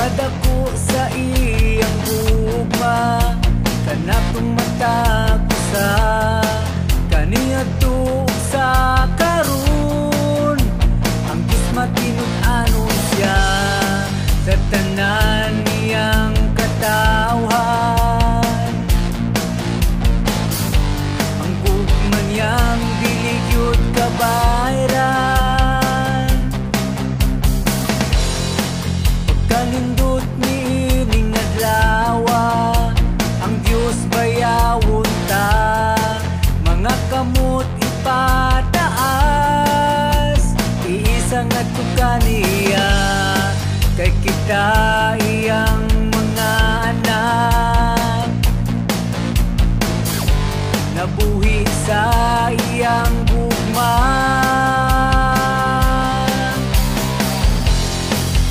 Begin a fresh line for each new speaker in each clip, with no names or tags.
kadako sa iyang gugma, kanatong mata ko sa kaniadto sa karon. Ang Diyos matinud-anon siya sa tanan niyang katawhan. Ang gugma niyang dili gyud kabayran. Pagkanindot niining adlawa, ang Diyos bayawon ta, mga kamot ipataas. Iisa nga kaniya, kay kita iyang mga anak. Nabuhi sa iyang gugma,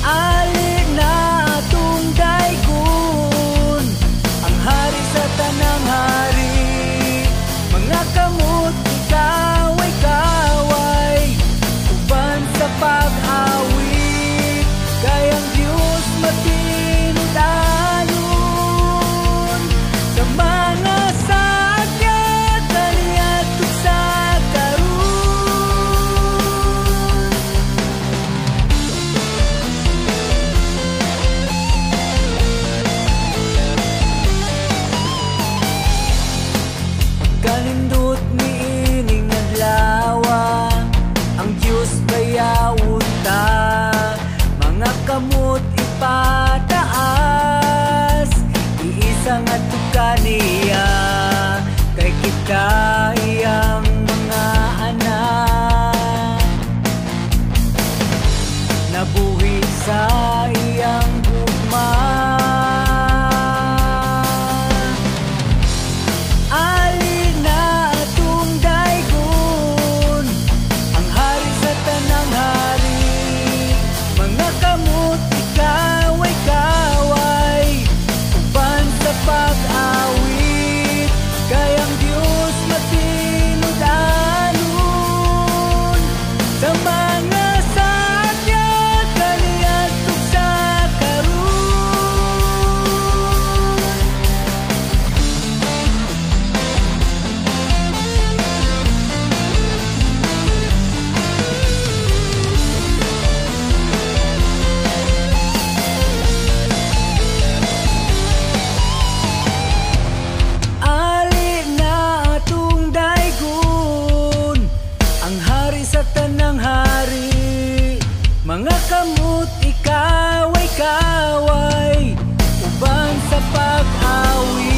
ali na atong daygon, ang hari sa tanang hari. Mga kamot ikaway-kaway, uban sa pag-awit, kay ang Diyos matinud-anon sa mga sakit kaniadto sa karon. Pagkanindot niining adlawa, ang Diyos bayawon ta, mga kamot ipataas. Iisa nga kaniya, kay kita iyang mga anak. Nabuhi sa iyang gugma, ali na atong daygon, ang hari sa tanang hari. Mga kamot ikaway-kaway, uban sa pag-awit, kay ang Diyos matinud-anon sa mga sakit kaniadto sa karon. Ali na atong daygon, ang hari sa tanang hari. Mga kamot ikaway-kaway, uban sa pag-awit,